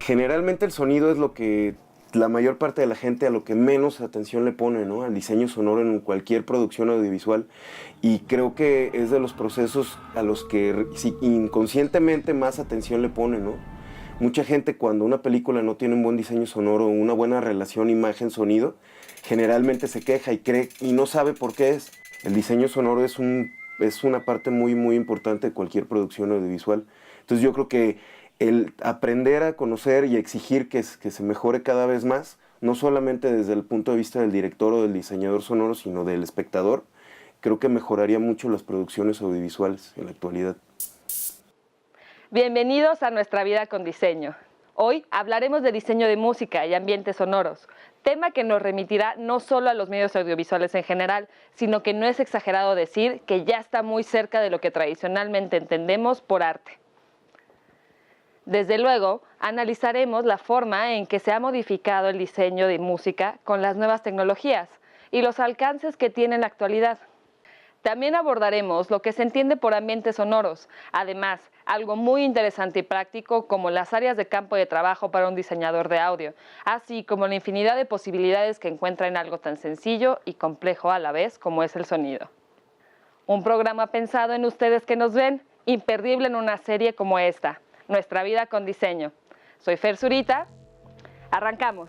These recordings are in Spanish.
Generalmente el sonido es lo que la mayor parte de la gente a lo que menos atención le pone, ¿no? Al diseño sonoro en cualquier producción audiovisual. Y creo que es de los procesos a los que inconscientemente más atención le pone, ¿no? Mucha gente cuando una película no tiene un buen diseño sonoro, una buena relación imagen-sonido, generalmente se queja y cree y no sabe por qué es. El diseño sonoro es una parte muy, muy importante de cualquier producción audiovisual. Entonces yo creo que el aprender a conocer y exigir que se mejore cada vez más, no solamente desde el punto de vista del director o del diseñador sonoro, sino del espectador, creo que mejoraría mucho las producciones audiovisuales en la actualidad. Bienvenidos a Nuestra Vida con Diseño. Hoy hablaremos de diseño de música y ambientes sonoros, tema que nos remitirá no solo a los medios audiovisuales en general, sino que no es exagerado decir que ya está muy cerca de lo que tradicionalmente entendemos por arte. Desde luego, analizaremos la forma en que se ha modificado el diseño de música con las nuevas tecnologías y los alcances que tiene en la actualidad. También abordaremos lo que se entiende por ambientes sonoros, además, algo muy interesante y práctico como las áreas de campo de trabajo para un diseñador de audio, así como la infinidad de posibilidades que encuentra en algo tan sencillo y complejo a la vez como es el sonido. Un programa pensado en ustedes que nos ven, imperdible en una serie como esta, Nuestra Vida con Diseño. Soy Fer Zurita. Arrancamos.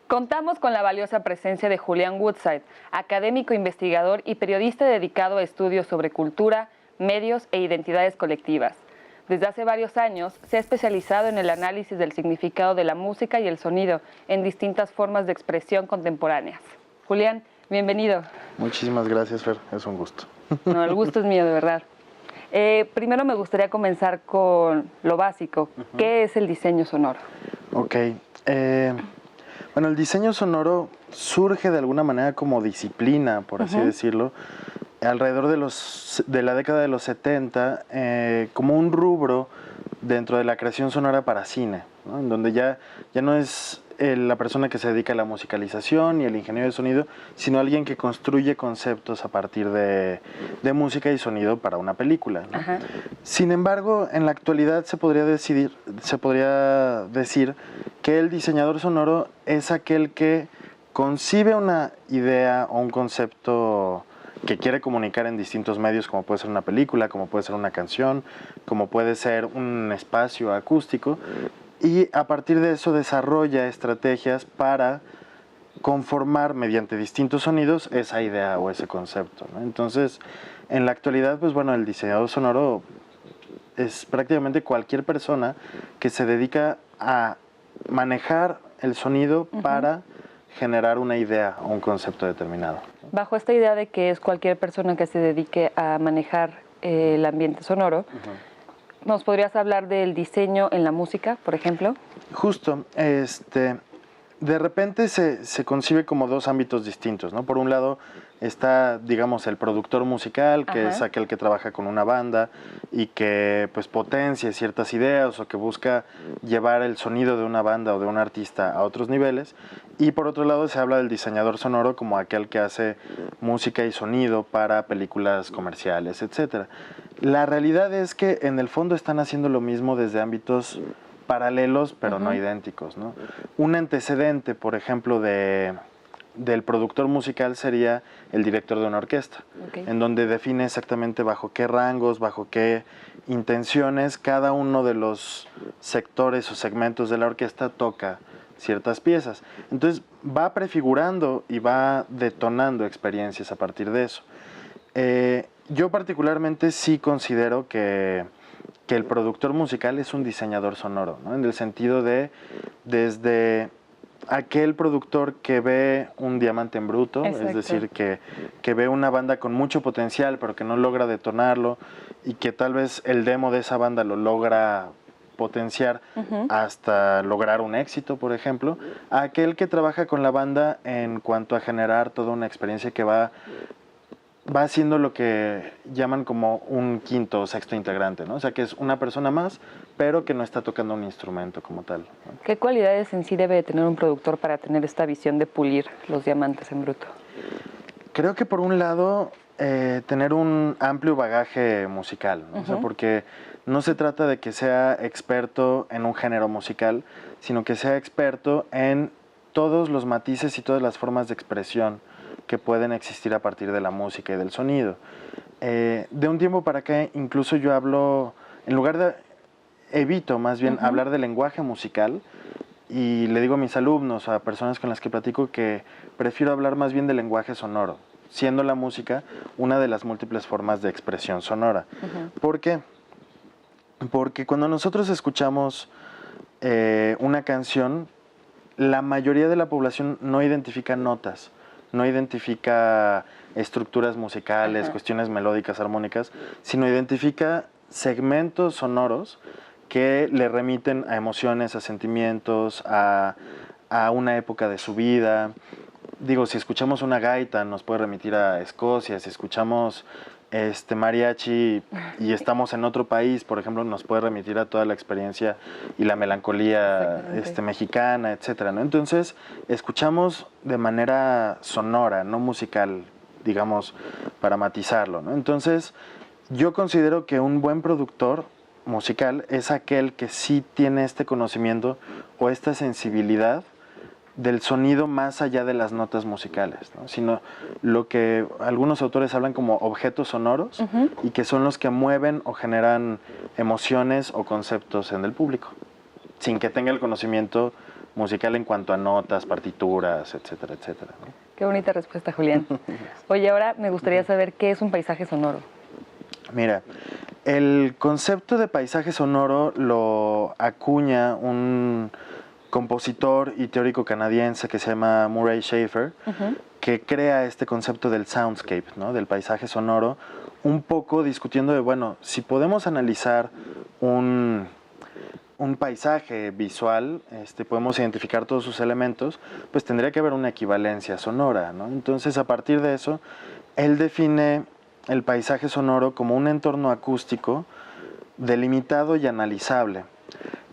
Contamos con la valiosa presencia de Julián Woodside, académico, investigador y periodista dedicado a estudios sobre cultura, medios e identidades colectivas. Desde hace varios años se ha especializado en el análisis del significado de la música y el sonido en distintas formas de expresión contemporáneas. Julián, bienvenido. Muchísimas gracias, Fer. Es un gusto. No, el gusto es mío, de verdad. Primero me gustaría comenzar con lo básico. ¿Qué es el diseño sonoro? Ok. Bueno, el diseño sonoro surge de alguna manera como disciplina, por así decirlo, alrededor de la década de los 70, como un rubro dentro de la creación sonora para cine, ¿no? En donde ya no es la persona que se dedica a la musicalización y el ingeniero de sonido, sino alguien que construye conceptos a partir de música y sonido para una película, ¿no? Sin embargo, en la actualidad se podría decir que el diseñador sonoro es aquel que concibe una idea o un concepto que quiere comunicar en distintos medios, como puede ser una película, como puede ser una canción, como puede ser un espacio acústico, y a partir de eso desarrolla estrategias para conformar mediante distintos sonidos esa idea o ese concepto, ¿no? Entonces, en la actualidad, pues bueno, el diseñador sonoro es prácticamente cualquier persona que se dedica a manejar el sonido para generar una idea o un concepto determinado. Bajo esta idea de que es cualquier persona que se dedique a manejar el ambiente sonoro, ¿nos podrías hablar del diseño en la música, por ejemplo? Justo, de repente se concibe como dos ámbitos distintos, ¿no? Por un lado está, digamos, el productor musical, que es aquel que trabaja con una banda y que pues potencia ciertas ideas o que busca llevar el sonido de una banda o de un artista a otros niveles. Y por otro lado se habla del diseñador sonoro como aquel que hace música y sonido para películas comerciales, etc. La realidad es que en el fondo están haciendo lo mismo desde ámbitos paralelos, pero no idénticos, ¿no? Un antecedente, por ejemplo, del productor musical sería el director de una orquesta, en donde define exactamente bajo qué rangos, bajo qué intenciones cada uno de los sectores o segmentos de la orquesta toca ciertas piezas. Entonces va prefigurando y va detonando experiencias a partir de eso. Yo particularmente sí considero que el productor musical es un diseñador sonoro, ¿no? En el sentido de desde aquel productor que ve un diamante en bruto, Exacto. es decir, que ve una banda con mucho potencial, pero que no logra detonarlo, y que tal vez el demo de esa banda lo logra potenciar hasta lograr un éxito, por ejemplo, a aquel que trabaja con la banda en cuanto a generar toda una experiencia que va haciendo lo que llaman como un quinto o sexto integrante, ¿no? O sea, que es una persona más, pero que no está tocando un instrumento como tal, ¿no? ¿Qué cualidades en sí debe de tener un productor para tener esta visión de pulir los diamantes en bruto? Creo que por un lado, tener un amplio bagaje musical, ¿no? O sea, porque no se trata de que sea experto en un género musical, sino que sea experto en todos los matices y todas las formas de expresión que pueden existir a partir de la música y del sonido. De un tiempo para acá, incluso yo hablo, en lugar de, evito más bien hablar de lenguaje musical, y le digo a mis alumnos, a personas con las que platico, que prefiero hablar más bien de lenguaje sonoro, siendo la música una de las múltiples formas de expresión sonora. ¿Por qué? Porque cuando nosotros escuchamos una canción, la mayoría de la población no identifica notas, no identifica estructuras musicales, cuestiones melódicas, armónicas, sino identifica segmentos sonoros que le remiten a emociones, a sentimientos, a una época de su vida. Digo, si escuchamos una gaita nos puede remitir a Escocia, si escuchamos mariachi y estamos en otro país, por ejemplo, nos puede remitir a toda la experiencia y la melancolía mexicana, etcétera, ¿no? Entonces, escuchamos de manera sonora, no musical, digamos, para matizarlo, ¿no? Entonces, yo considero que un buen productor musical es aquel que sí tiene este conocimiento o esta sensibilidad del sonido más allá de las notas musicales, ¿no? Sino lo que algunos autores hablan como objetos sonoros y que son los que mueven o generan emociones o conceptos en el público, sin que tenga el conocimiento musical en cuanto a notas, partituras, etcétera, etcétera, ¿no? Qué bonita respuesta, Julián. Oye, ahora me gustaría saber qué es un paisaje sonoro. Mira, el concepto de paisaje sonoro lo acuña un compositor y teórico canadiense que se llama Murray Schafer, que crea este concepto del soundscape, ¿no? Del paisaje sonoro, un poco discutiendo de, bueno, si podemos analizar un paisaje visual, podemos identificar todos sus elementos, pues tendría que haber una equivalencia sonora, ¿no? Entonces, a partir de eso, él define el paisaje sonoro como un entorno acústico delimitado y analizable.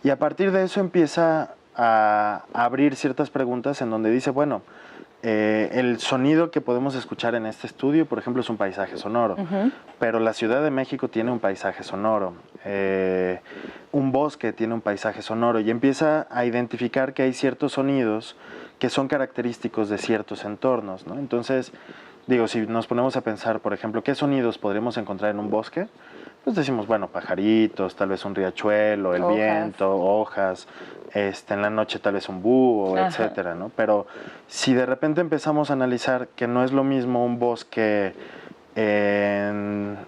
Y a partir de eso empieza a abrir ciertas preguntas en donde dice, bueno, el sonido que podemos escuchar en este estudio, por ejemplo, es un paisaje sonoro, pero la Ciudad de México tiene un paisaje sonoro, un bosque tiene un paisaje sonoro, y empieza a identificar que hay ciertos sonidos que son característicos de ciertos entornos, ¿no? Entonces, digo, si nos ponemos a pensar, por ejemplo, ¿qué sonidos podríamos encontrar en un bosque? Pues decimos, bueno, pajaritos, tal vez un riachuelo, el viento, hojas, en la noche tal vez un búho, etcétera, ¿no? Pero si de repente empezamos a analizar que no es lo mismo un bosque en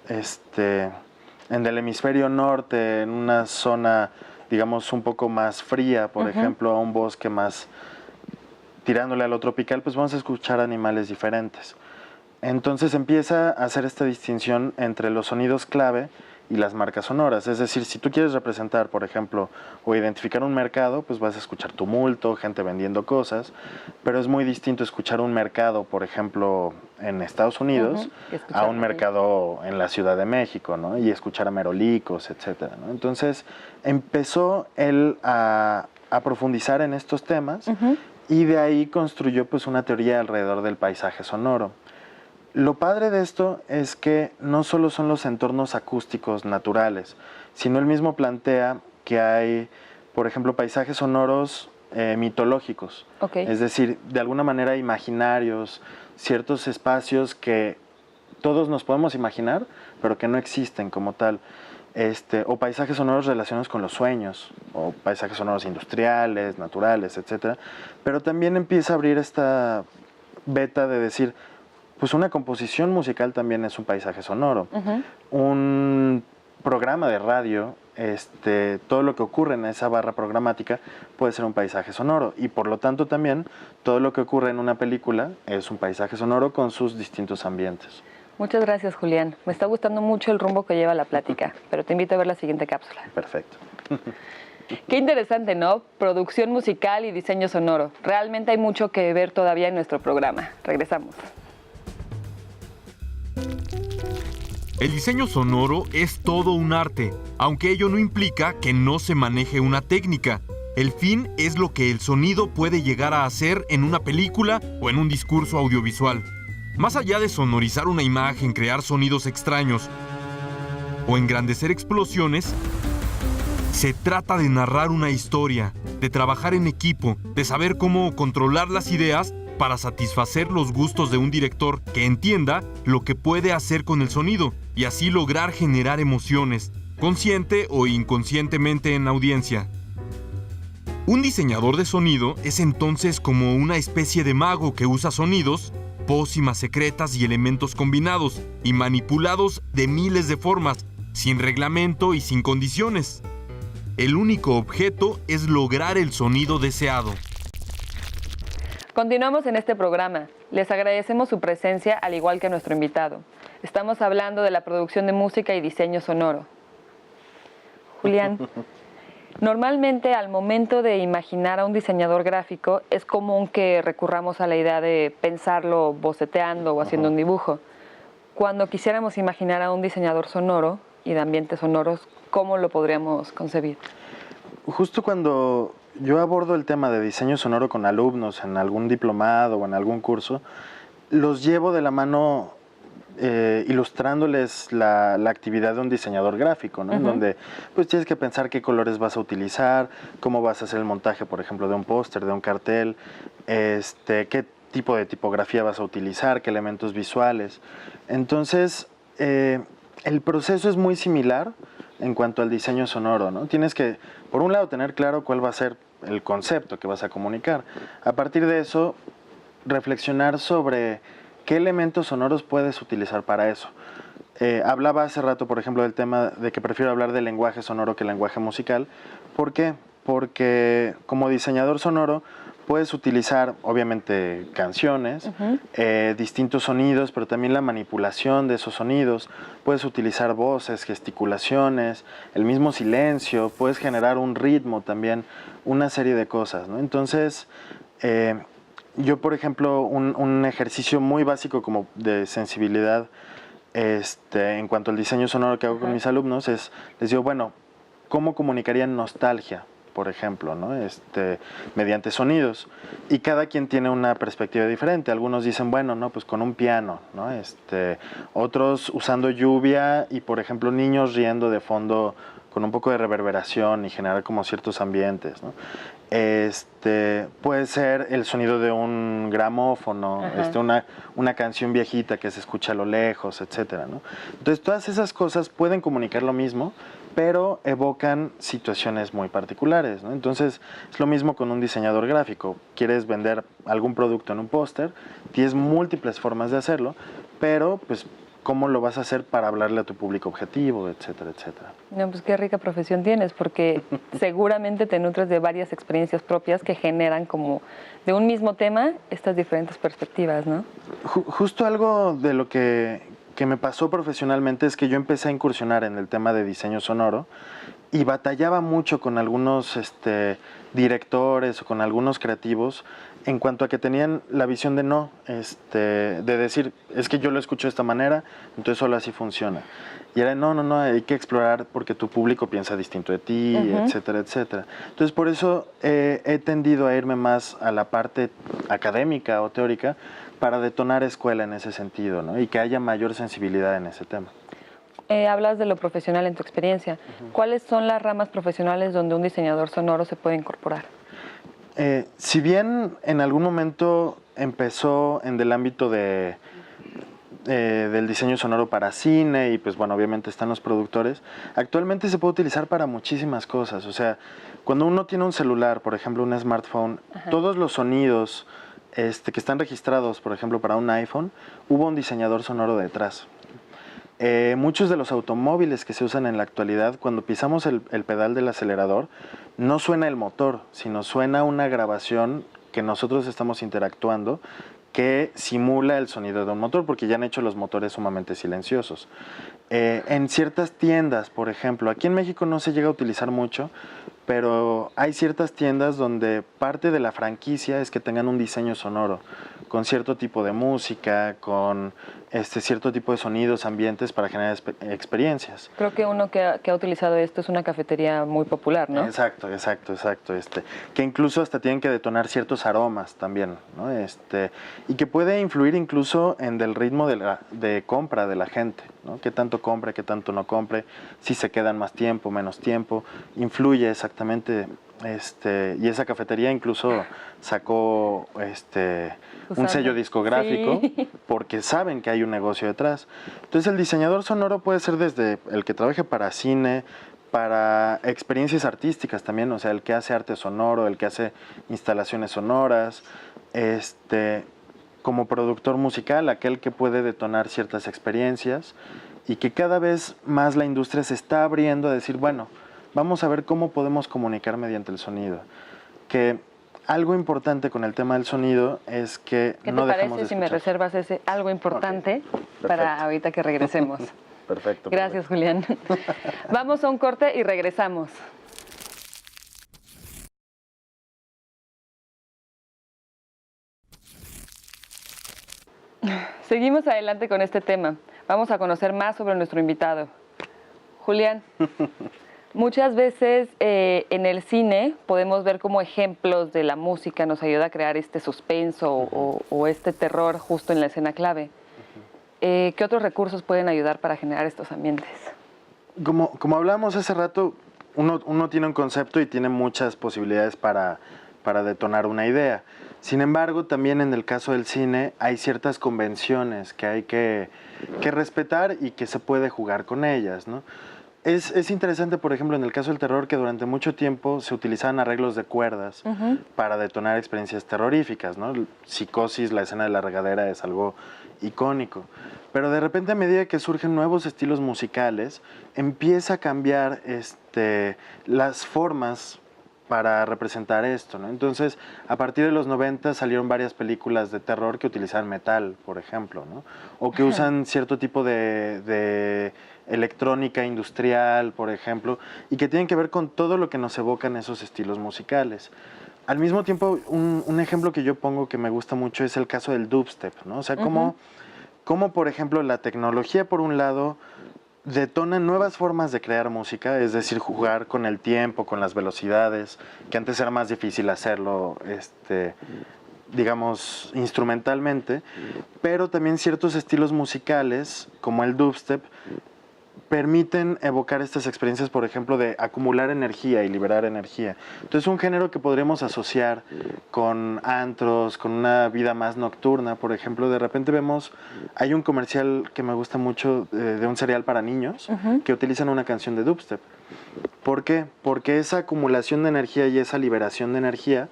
el hemisferio norte, en una zona, digamos, un poco más fría, por ejemplo, a un bosque más tirándole a lo tropical, pues vamos a escuchar animales diferentes. Entonces empieza a hacer esta distinción entre los sonidos clave y las marcas sonoras. Es decir, si tú quieres representar, por ejemplo, o identificar un mercado, pues vas a escuchar tumulto, gente vendiendo cosas, pero es muy distinto escuchar un mercado, por ejemplo, en Estados Unidos, a un mercado en la Ciudad de México, ¿no? Y escuchar a merolicos, etcétera, ¿no? Entonces empezó él a profundizar en estos temas y de ahí construyó pues una teoría alrededor del paisaje sonoro. Lo padre de esto es que no solo son los entornos acústicos naturales, sino él mismo plantea que hay, por ejemplo, paisajes sonoros mitológicos. Es decir, de alguna manera imaginarios, ciertos espacios que todos nos podemos imaginar, pero que no existen como tal. O paisajes sonoros relacionados con los sueños, o paisajes sonoros industriales, naturales, etc. Pero también empieza a abrir esta beta de decir, pues una composición musical también es un paisaje sonoro. Un programa de radio todo lo que ocurre en esa barra programática puede ser un paisaje sonoro, y por lo tanto también todo lo que ocurre en una película es un paisaje sonoro con sus distintos ambientes. Muchas gracias, Julián. Me está gustando mucho el rumbo que lleva la plática, pero te invito a ver la siguiente cápsula. Perfecto. Qué interesante, ¿no? Producción musical y diseño sonoro. Realmente hay mucho que ver todavía en nuestro programa. Regresamos. El diseño sonoro es todo un arte, aunque ello no implica que no se maneje una técnica. El fin es lo que el sonido puede llegar a hacer en una película o en un discurso audiovisual. Más allá de sonorizar una imagen, crear sonidos extraños o engrandecer explosiones, se trata de narrar una historia, de trabajar en equipo, de saber cómo controlar las ideas para satisfacer los gustos de un director que entienda lo que puede hacer con el sonido y así lograr generar emociones, consciente o inconscientemente en la audiencia. Un diseñador de sonido es entonces como una especie de mago que usa sonidos, pócimas secretas y elementos combinados y manipulados de miles de formas, sin reglamento y sin condiciones. El único objeto es lograr el sonido deseado. Continuamos en este programa. Les agradecemos su presencia, al igual que a nuestro invitado. Estamos hablando de la producción de música y diseño sonoro. Julián, normalmente al momento de imaginar a un diseñador gráfico es común que recurramos a la idea de pensarlo boceteando o haciendo un dibujo. Cuando quisiéramos imaginar a un diseñador sonoro y de ambientes sonoros, ¿cómo lo podríamos concebir? Justo cuando yo abordo el tema de diseño sonoro con alumnos en algún diplomado o en algún curso, los llevo de la mano ilustrándoles la actividad de un diseñador gráfico, ¿no? En donde pues tienes que pensar qué colores vas a utilizar, cómo vas a hacer el montaje, por ejemplo, de un póster, de un cartel, qué tipo de tipografía vas a utilizar, qué elementos visuales. Entonces, el proceso es muy similar en cuanto al diseño sonoro, ¿no? Tienes que, por un lado, tener claro cuál va a ser el concepto que vas a comunicar. A partir de eso, reflexionar sobre qué elementos sonoros puedes utilizar para eso. Hablaba hace rato, por ejemplo, del tema de que prefiero hablar del lenguaje sonoro que el lenguaje musical. ¿Por qué? Porque como diseñador sonoro puedes utilizar, obviamente, canciones, distintos sonidos, pero también la manipulación de esos sonidos. Puedes utilizar voces, gesticulaciones, el mismo silencio, puedes generar un ritmo también, una serie de cosas, ¿no? Entonces, yo, por ejemplo, un ejercicio muy básico como de sensibilidad en cuanto al diseño sonoro que hago con mis alumnos es, les digo, bueno, ¿cómo comunicarían nostalgia, por ejemplo, ¿no? Mediante sonidos? Y cada quien tiene una perspectiva diferente. Algunos dicen, bueno, no, pues con un piano, ¿no? Otros usando lluvia y, por ejemplo, niños riendo de fondo con un poco de reverberación y generar como ciertos ambientes, ¿no? Puede ser el sonido de un gramófono, una canción viejita que se escucha a lo lejos, etcétera, ¿no? Entonces, todas esas cosas pueden comunicar lo mismo, pero evocan situaciones muy particulares, ¿no? Entonces, es lo mismo con un diseñador gráfico. Quieres vender algún producto en un póster, tienes múltiples formas de hacerlo, pero, pues, ¿cómo lo vas a hacer para hablarle a tu público objetivo, etcétera, etcétera? No, pues qué rica profesión tienes, porque seguramente te nutres de varias experiencias propias que generan como de un mismo tema estas diferentes perspectivas, ¿no? Justo algo de lo que me pasó profesionalmente es que yo empecé a incursionar en el tema de diseño sonoro y batallaba mucho con algunos directores o con algunos creativos en cuanto a que tenían la visión de no, de decir, es que yo lo escucho de esta manera, entonces solo así funciona. Y era, no, hay que explorar porque tu público piensa distinto de ti, etcétera, etcétera. Entonces, por eso he tendido a irme más a la parte académica o teórica para detonar escuela en ese sentido, ¿no? Y que haya mayor sensibilidad en ese tema. Hablas de lo profesional en tu experiencia. ¿Cuáles son las ramas profesionales donde un diseñador sonoro se puede incorporar? Si bien en algún momento empezó en el ámbito del diseño sonoro para cine y pues bueno, obviamente están los productores, actualmente se puede utilizar para muchísimas cosas. O sea, cuando uno tiene un celular, por ejemplo un smartphone, todos los sonidos que están registrados, por ejemplo para un iPhone, hubo un diseñador sonoro detrás. Muchos de los automóviles que se usan en la actualidad, cuando pisamos el pedal del acelerador, no suena el motor, sino suena una grabación que nosotros estamos interactuando que simula el sonido de un motor, porque ya han hecho los motores sumamente silenciosos. En ciertas tiendas, por ejemplo, aquí en México no se llega a utilizar mucho, pero hay ciertas tiendas donde parte de la franquicia es que tengan un diseño sonoro, con cierto tipo de música, con cierto tipo de sonidos, ambientes para generar experiencias. Creo que uno que ha utilizado esto es una cafetería muy popular, ¿no? Exacto. Que incluso hasta tienen que detonar ciertos aromas también, ¿no? Y que puede influir incluso en el ritmo de compra de la gente, ¿no? Qué tanto compre, qué tanto no compre, si se quedan más tiempo, menos tiempo, influye exactamente. Y esa cafetería incluso sacó un sello discográfico, sí, porque saben que hay un negocio detrás. Entonces el diseñador sonoro puede ser desde el que trabaje para cine, para experiencias artísticas también, o sea, el que hace arte sonoro, el que hace instalaciones sonoras, como productor musical, aquel que puede detonar ciertas experiencias, y que cada vez más la industria se está abriendo a decir, bueno, vamos a ver cómo podemos comunicar mediante el sonido. Que algo importante con el tema del sonido es que no dejemos de escuchar. ¿Qué te parece si me reservas ese algo importante para ahorita que regresemos? Perfecto. Gracias, Julián. Vamos a un corte y regresamos. Seguimos adelante con este tema. Vamos a conocer más sobre nuestro invitado. Julián, muchas veces en el cine podemos ver como ejemplos de la música nos ayuda a crear este suspenso o este terror justo en la escena clave. ¿Qué otros recursos pueden ayudar para generar estos ambientes? Como hablábamos hace rato, uno tiene un concepto y tiene muchas posibilidades para detonar una idea. Sin embargo, también en el caso del cine hay ciertas convenciones que hay que respetar y que se puede jugar con ellas, ¿no? Es interesante, por ejemplo, en el caso del terror, que durante mucho tiempo se utilizaban arreglos de cuerdas para detonar experiencias terroríficas, ¿no? Psicosis, la escena de la regadera, es algo icónico. Pero de repente, a medida que surgen nuevos estilos musicales, empieza a cambiar las formas para representar esto, ¿no? Entonces, a partir de los 90 salieron varias películas de terror que utilizan metal, por ejemplo, ¿no? O que usan cierto tipo de electrónica industrial, por ejemplo, y que tienen que ver con todo lo que nos evocan esos estilos musicales. Al mismo tiempo, un ejemplo que yo pongo que me gusta mucho es el caso del dubstep, ¿no? O sea, cómo, por ejemplo, la tecnología, por un lado, detona nuevas formas de crear música, es decir, jugar con el tiempo, con las velocidades, que antes era más difícil hacerlo, digamos, instrumentalmente, pero también ciertos estilos musicales, como el dubstep, permiten evocar estas experiencias, por ejemplo, de acumular energía y liberar energía. Entonces, un género que podríamos asociar con antros, con una vida más nocturna, por ejemplo, de repente hay un comercial que me gusta mucho de un cereal para niños que utilizan una canción de dubstep. ¿Por qué? Porque esa acumulación de energía y esa liberación de energía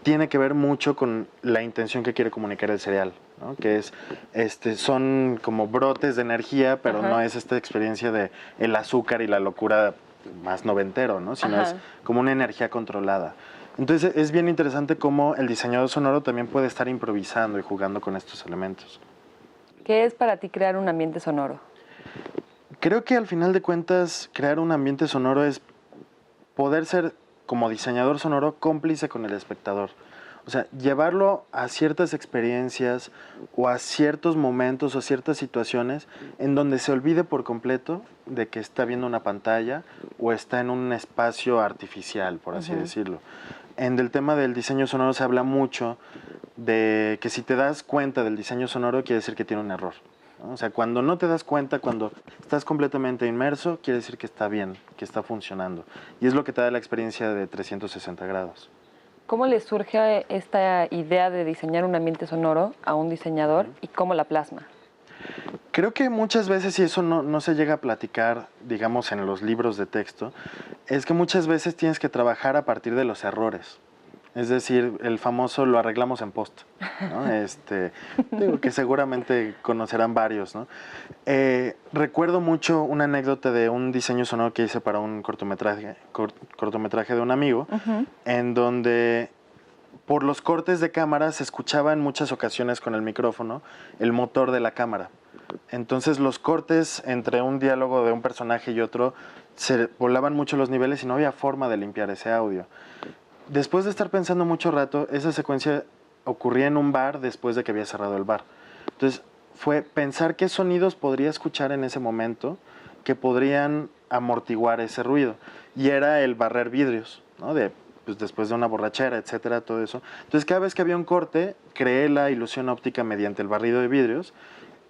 tiene que ver mucho con la intención que quiere comunicar el cereal, ¿no? Que es, son como brotes de energía, pero no es esta experiencia de el azúcar y la locura más noventero, ¿no? Sino es como una energía controlada. Entonces es bien interesante cómo el diseñador sonoro también puede estar improvisando y jugando con estos elementos. ¿Qué es para ti crear un ambiente sonoro? Creo que al final de cuentas crear un ambiente sonoro es poder ser, como diseñador sonoro, cómplice con el espectador. O sea, llevarlo a ciertas experiencias o a ciertos momentos o ciertas situaciones en donde se olvide por completo de que está viendo una pantalla o está en un espacio artificial, por así decirlo. En el tema del diseño sonoro se habla mucho de que si te das cuenta del diseño sonoro quiere decir que tiene un error, ¿no? O sea, cuando no te das cuenta, cuando estás completamente inmerso, quiere decir que está bien, que está funcionando. Y es lo que te da la experiencia de 360 grados. ¿Cómo le surge esta idea de diseñar un ambiente sonoro a un diseñador y cómo la plasma? Creo que muchas veces, y eso no se llega a platicar, digamos, en los libros de texto, es que muchas veces tienes que trabajar a partir de los errores. Es decir, el famoso lo arreglamos en post, ¿no? Digo que seguramente conocerán varios, ¿no? Recuerdo mucho una anécdota de un diseño sonoro que hice para un cortometraje de un amigo, en donde por los cortes de cámara se escuchaba en muchas ocasiones con el micrófono el motor de la cámara. Entonces los cortes entre un diálogo de un personaje y otro se volaban mucho los niveles y no había forma de limpiar ese audio. Después de estar pensando mucho rato, esa secuencia ocurría en un bar después de que había cerrado el bar. Entonces fue pensar qué sonidos podría escuchar en ese momento que podrían amortiguar ese ruido. Y era el barrer vidrios, ¿no? Pues después de una borrachera, etcétera, todo eso. Entonces cada vez que había un corte, creé la ilusión óptica mediante el barrido de vidrios.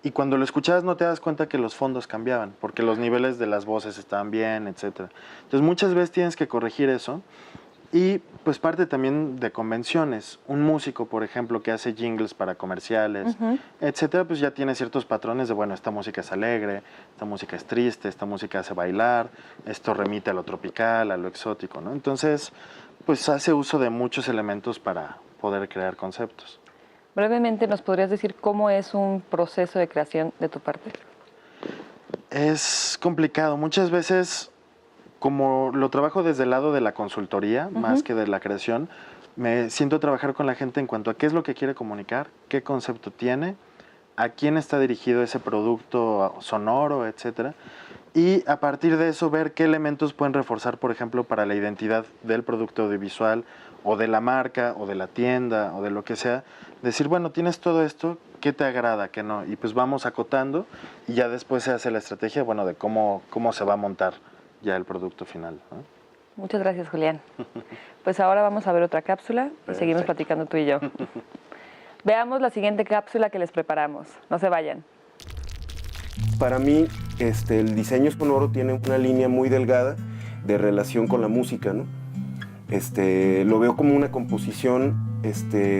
Y cuando lo escuchabas no te das cuenta que los fondos cambiaban, porque los niveles de las voces estaban bien, etcétera. Entonces muchas veces tienes que corregir eso. Y pues parte también de convenciones. Un músico, por ejemplo, que hace jingles para comerciales, etcétera, pues ya tiene ciertos patrones de, bueno, esta música es alegre, esta música es triste, esta música hace bailar, esto remite a lo tropical, a lo exótico, ¿no? Entonces, pues hace uso de muchos elementos para poder crear conceptos. Brevemente, ¿nos podrías decir cómo es un proceso de creación de tu parte? Es complicado. Muchas veces, como lo trabajo desde el lado de la consultoría, más que de la creación, me siento a trabajar con la gente en cuanto a qué es lo que quiere comunicar, qué concepto tiene, a quién está dirigido ese producto sonoro, etcétera. Y a partir de eso ver qué elementos pueden reforzar, por ejemplo, para la identidad del producto audiovisual o de la marca o de la tienda o de lo que sea. Decir, bueno, tienes todo esto, ¿qué te agrada, qué no? Y pues vamos acotando y ya después se hace la estrategia, bueno, de cómo se va a montar ya el producto final, ¿no? Muchas gracias, Julián. Pues ahora vamos a ver otra cápsula y seguimos platicando tú y yo. Veamos la siguiente cápsula que les preparamos. No se vayan. Para mí, el diseño sonoro tiene una línea muy delgada de relación con la música, ¿no? Lo veo como una composición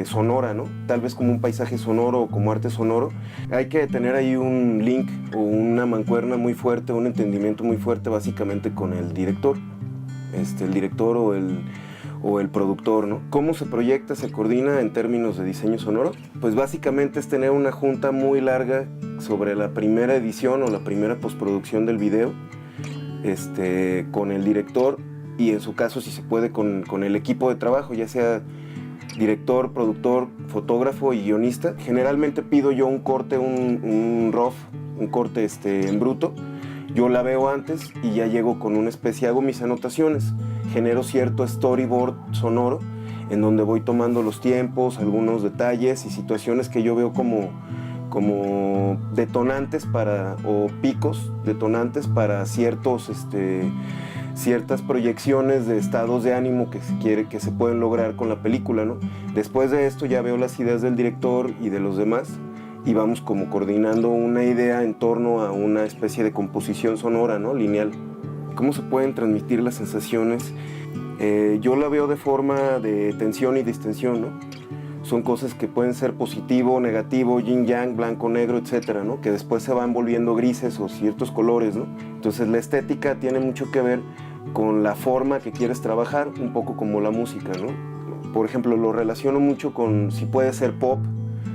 sonora, ¿no? Tal vez como un paisaje sonoro o como arte sonoro. Hay que tener ahí un link o una mancuerna muy fuerte, un entendimiento muy fuerte básicamente con el director. El director o el productor, ¿no? ¿Cómo se proyecta, se coordina en términos de diseño sonoro? Pues básicamente es tener una junta muy larga sobre la primera edición o la primera postproducción del video, con el director y en su caso, si se puede, con el equipo de trabajo, ya sea director, productor, fotógrafo y guionista. Generalmente pido yo un corte, un rough, un corte en bruto. Yo la veo antes y ya llego con una especie, hago mis anotaciones, genero cierto storyboard sonoro en donde voy tomando los tiempos, algunos detalles y situaciones que yo veo como detonantes o picos detonantes para ciertas proyecciones de estados de ánimo que se pueden lograr con la película, ¿no? Después de esto ya veo las ideas del director y de los demás y vamos como coordinando una idea en torno a una especie de composición sonora, ¿no? Lineal. ¿Cómo se pueden transmitir las sensaciones? Yo la veo de forma de tensión y distensión, ¿no? Son cosas que pueden ser positivo, negativo, yin yang, blanco, negro, etcétera, ¿no? Que después se van volviendo grises o ciertos colores, ¿no? Entonces la estética tiene mucho que ver con la forma que quieres trabajar, un poco como la música, ¿no? Por ejemplo, lo relaciono mucho con si puede ser pop,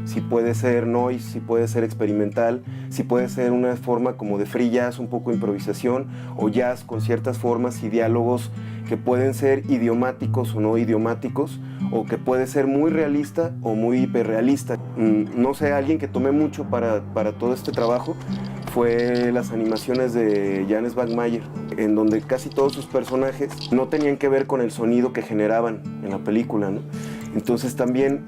si puede ser noise, si puede ser experimental, si puede ser una forma como de free jazz, un poco improvisación, o jazz con ciertas formas y diálogos que pueden ser idiomáticos o no idiomáticos, o que puede ser muy realista o muy hiperrealista. No sé, alguien que tomé mucho para todo este trabajo fue las animaciones de Jan Svankmajer, en donde casi todos sus personajes no tenían que ver con el sonido que generaban en la película, ¿no? Entonces también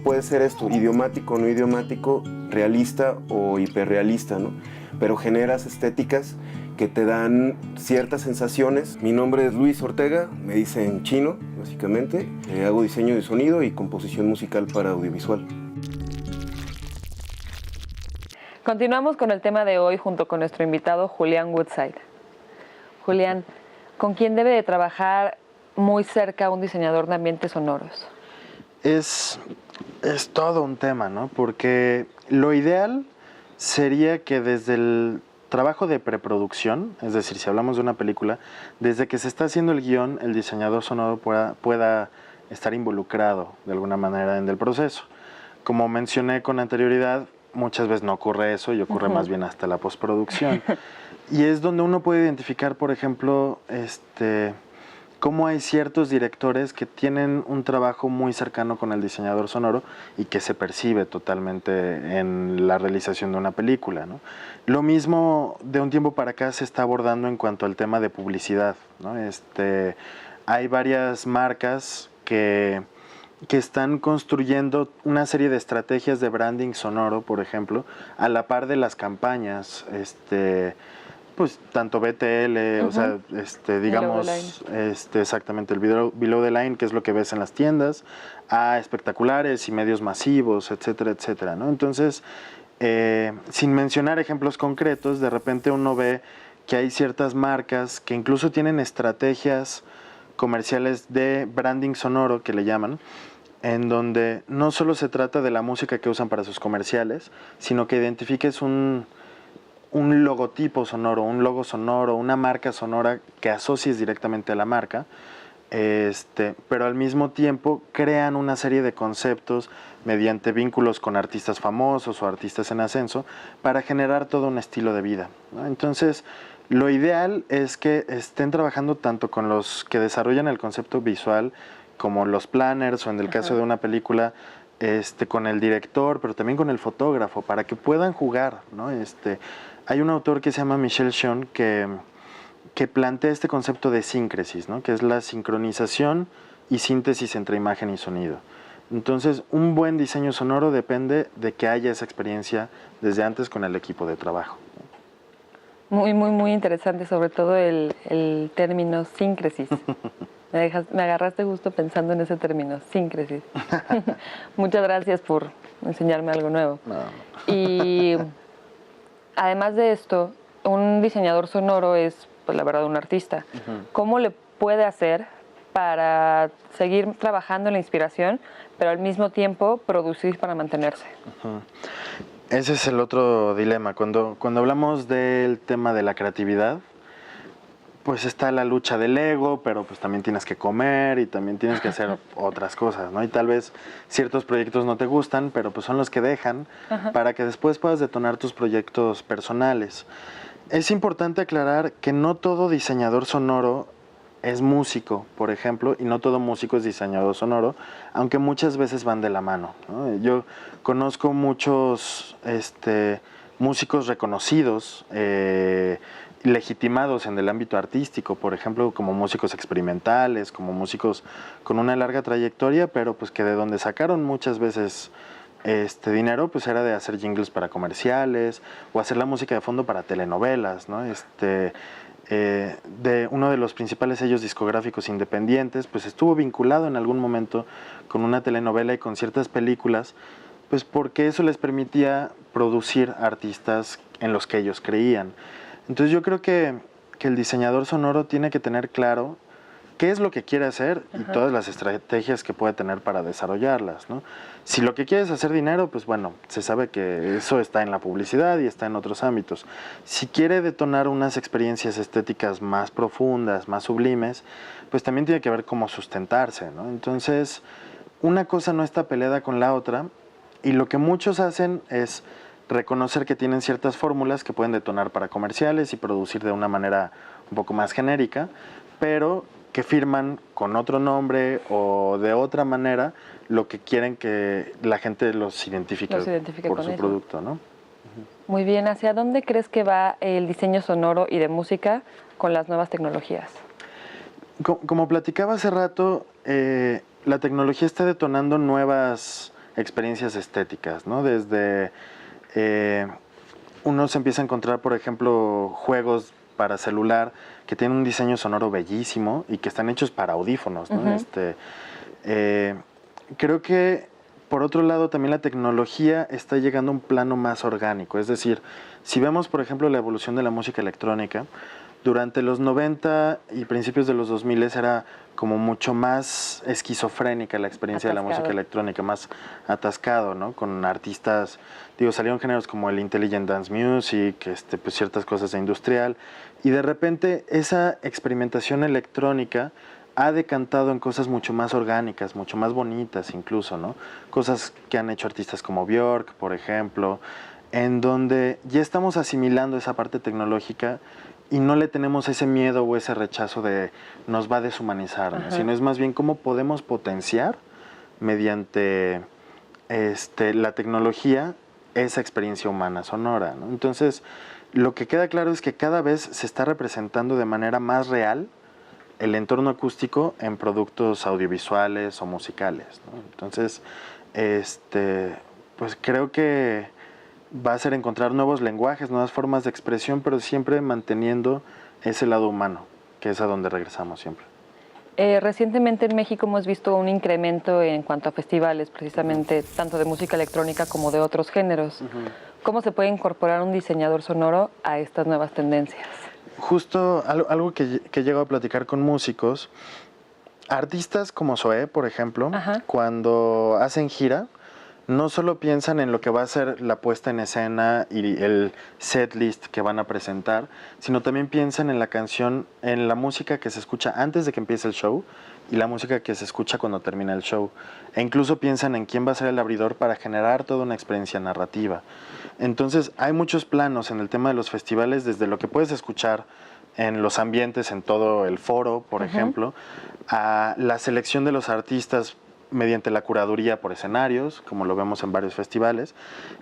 puede ser esto, idiomático, no idiomático, realista o hiperrealista, ¿no? Pero generas estéticas que te dan ciertas sensaciones. Mi nombre es Luis Ortega, me dicen Chino, básicamente. Hago diseño de sonido y composición musical para audiovisual. Continuamos con el tema de hoy junto con nuestro invitado Julián Woodside. Julián, ¿con quién debe de trabajar muy cerca un diseñador de ambientes sonoros? Es todo un tema, ¿no? Porque lo ideal sería que desde el trabajo de preproducción, es decir, si hablamos de una película, desde que se está haciendo el guión, el diseñador sonoro pueda estar involucrado de alguna manera en el proceso. Como mencioné con anterioridad, muchas veces no ocurre eso y ocurre más bien hasta la postproducción. Y es donde uno puede identificar, por ejemplo, cómo hay ciertos directores que tienen un trabajo muy cercano con el diseñador sonoro y que se percibe totalmente en la realización de una película, ¿no? Lo mismo de un tiempo para acá se está abordando en cuanto al tema de publicidad, ¿no? Hay varias marcas que están construyendo una serie de estrategias de branding sonoro, por ejemplo, a la par de las campañas, pues tanto BTL, o sea, digamos, exactamente, el below the line, que es lo que ves en las tiendas, a espectaculares y medios masivos, etcétera, etcétera, ¿no? Entonces, sin mencionar ejemplos concretos, de repente uno ve que hay ciertas marcas que incluso tienen estrategias comerciales de branding sonoro, que le llaman, en donde no solo se trata de la música que usan para sus comerciales, sino que identifiques un logotipo sonoro, un logo sonoro, una marca sonora que asocies directamente a la marca, pero al mismo tiempo crean una serie de conceptos mediante vínculos con artistas famosos o artistas en ascenso para generar todo un estilo de vida, ¿no? Entonces, lo ideal es que estén trabajando tanto con los que desarrollan el concepto visual como los planners, o en el caso de una película, con el director, pero también con el fotógrafo, para que puedan jugar, ¿no? Hay un autor que se llama Michel Chion que plantea este concepto de síncresis, ¿no? Que es la sincronización y síntesis entre imagen y sonido. Entonces, un buen diseño sonoro depende de que haya esa experiencia desde antes con el equipo de trabajo. Muy, muy, muy interesante, sobre todo el término síncresis. Me agarraste justo pensando en ese término, síncresis. Muchas gracias por enseñarme algo nuevo. No. Y además de esto, un diseñador sonoro es, pues la verdad, un artista. ¿Cómo le puede hacer para seguir trabajando en la inspiración, pero al mismo tiempo producir para mantenerse? Ese es el otro dilema. Cuando hablamos del tema de la creatividad, pues está la lucha del ego, pero pues también tienes que comer y también tienes que hacer otras cosas, ¿no? Y tal vez ciertos proyectos no te gustan, pero pues son los que dejan para que después puedas detonar tus proyectos personales. Es importante aclarar que no todo diseñador sonoro es músico, por ejemplo, y no todo músico es diseñador sonoro, aunque muchas veces van de la mano, ¿no? Yo conozco muchos músicos reconocidos, legitimados en el ámbito artístico, por ejemplo, como músicos experimentales, como músicos con una larga trayectoria, pero pues que de donde sacaron muchas veces dinero, pues era de hacer jingles para comerciales o hacer la música de fondo para telenovelas, ¿no? De uno de los principales sellos discográficos independientes, pues estuvo vinculado en algún momento con una telenovela y con ciertas películas, pues porque eso les permitía producir artistas en los que ellos creían. Entonces yo creo que el diseñador sonoro tiene que tener claro qué es lo que quiere hacer y todas las estrategias que puede tener para desarrollarlas, ¿no? Si lo que quiere es hacer dinero, pues bueno, se sabe que eso está en la publicidad y está en otros ámbitos. Si quiere detonar unas experiencias estéticas más profundas, más sublimes, pues también tiene que ver cómo sustentarse, ¿no? Entonces, una cosa no está peleada con la otra, y lo que muchos hacen es reconocer que tienen ciertas fórmulas que pueden detonar para comerciales y producir de una manera un poco más genérica, pero que firman con otro nombre o de otra manera lo que quieren que la gente los identifique por su producto, ¿no? Muy bien, ¿hacia dónde crees que va el diseño sonoro y de música con las nuevas tecnologías? Como platicaba hace rato, la tecnología está detonando nuevas experiencias estéticas, ¿no? Desde uno se empieza a encontrar, por ejemplo, juegos para celular que tienen un diseño sonoro bellísimo y que están hechos para audífonos, ¿no? Creo que, por otro lado, también la tecnología está llegando a un plano más orgánico. Es decir, si vemos, por ejemplo, la evolución de la música electrónica, durante los 90 y principios de los 2000 era como mucho más esquizofrénica la experiencia de la música electrónica, más atascado, ¿no? Con artistas, salieron géneros como el Intelligent Dance Music, pues ciertas cosas de industrial, y de repente esa experimentación electrónica ha decantado en cosas mucho más orgánicas, mucho más bonitas incluso, ¿no? Cosas que han hecho artistas como Björk, por ejemplo, en donde ya estamos asimilando esa parte tecnológica y no le tenemos ese miedo o ese rechazo de nos va a deshumanizar, ¿no? Sino es más bien cómo podemos potenciar mediante la tecnología esa experiencia humana sonora, ¿no? Entonces, lo que queda claro es que cada vez se está representando de manera más real el entorno acústico en productos audiovisuales o musicales, ¿no? Entonces, pues creo que va a ser encontrar nuevos lenguajes, nuevas formas de expresión, pero siempre manteniendo ese lado humano, que es a donde regresamos siempre. Recientemente en México hemos visto un incremento en cuanto a festivales, precisamente tanto de música electrónica como de otros géneros. ¿Cómo se puede incorporar un diseñador sonoro a estas nuevas tendencias? Justo algo que llego a platicar con músicos, artistas como Zoé, por ejemplo, cuando hacen gira, no solo piensan en lo que va a ser la puesta en escena y el set list que van a presentar, sino también piensan en la canción, en la música que se escucha antes de que empiece el show y la música que se escucha cuando termina el show. E incluso piensan en quién va a ser el abridor para generar toda una experiencia narrativa. Entonces, hay muchos planos en el tema de los festivales, desde lo que puedes escuchar en los ambientes, en todo el foro, por ejemplo, a la selección de los artistas mediante la curaduría por escenarios, como lo vemos en varios festivales,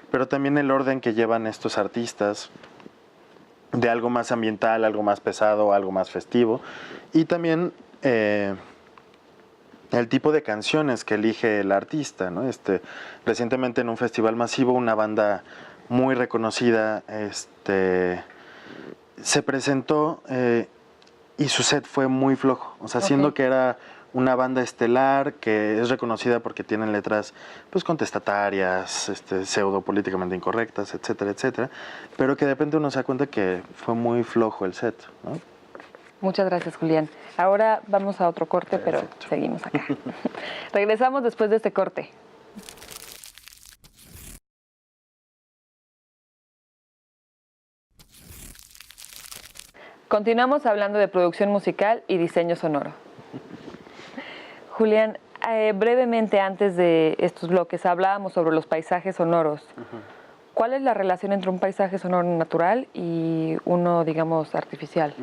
pero también el orden que llevan estos artistas de algo más ambiental, algo más pesado, algo más festivo, y también el tipo de canciones que elige el artista, ¿no? Recientemente en un festival masivo, una banda muy reconocida se presentó y su set fue muy flojo, o sea, siendo que era una banda estelar que es reconocida porque tienen letras pues contestatarias, pseudo políticamente incorrectas, etcétera, etcétera, pero que de repente uno se da cuenta que fue muy flojo el set, ¿no? Muchas gracias, Julián. Ahora vamos a otro corte, pero seguimos acá. Regresamos después de este corte. Continuamos hablando de producción musical y diseño sonoro. Julián, brevemente antes de estos bloques hablábamos sobre los paisajes sonoros. ¿Cuál es la relación entre un paisaje sonoro natural y uno, digamos, artificial?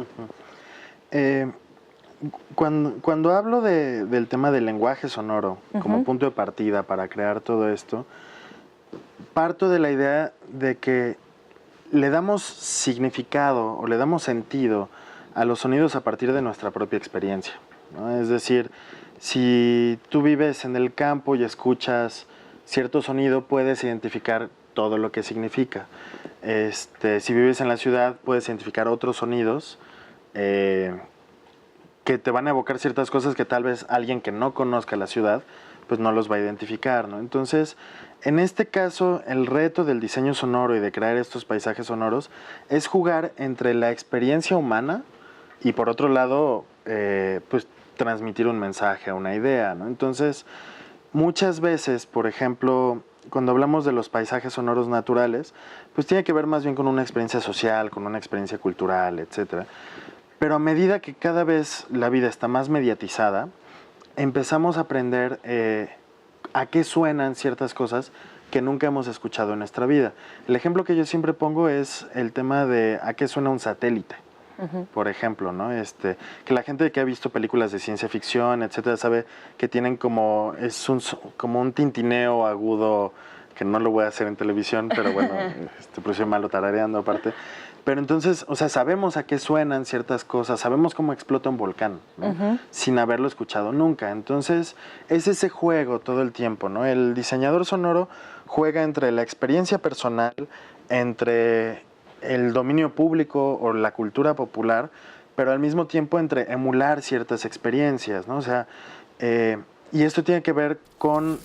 Cuando hablo del tema del lenguaje sonoro como punto de partida para crear todo esto, parto de la idea de que le damos significado o le damos sentido a los sonidos a partir de nuestra propia experiencia, ¿no? Es decir, si tú vives en el campo y escuchas cierto sonido, puedes identificar todo lo que significa. Si vives en la ciudad, puedes identificar otros sonidos que te van a evocar ciertas cosas que tal vez alguien que no conozca la ciudad, pues no los va a identificar, ¿no? Entonces, en este caso, el reto del diseño sonoro y de crear estos paisajes sonoros es jugar entre la experiencia humana y, por otro lado, pues transmitir un mensaje, una idea, ¿no? Entonces, muchas veces, por ejemplo, cuando hablamos de los paisajes sonoros naturales, pues tiene que ver más bien con una experiencia social, con una experiencia cultural, etcétera. Pero a medida que cada vez la vida está más mediatizada, empezamos a aprender a qué suenan ciertas cosas que nunca hemos escuchado en nuestra vida. El ejemplo que yo siempre pongo es el tema de a qué suena un satélite. Por ejemplo, ¿no? Que la gente que ha visto películas de ciencia ficción, etcétera, sabe que tienen como un tintineo agudo, que no lo voy a hacer en televisión, pero bueno, pues soy malo tarareando aparte. Pero entonces, o sea, sabemos a qué suenan ciertas cosas, sabemos cómo explota un volcán, ¿no? Sin haberlo escuchado nunca. Entonces, es ese juego todo el tiempo, ¿no? El diseñador sonoro juega entre la experiencia personal, entre el dominio público o la cultura popular, pero al mismo tiempo entre emular ciertas experiencias, ¿no? O sea, y esto tiene que ver con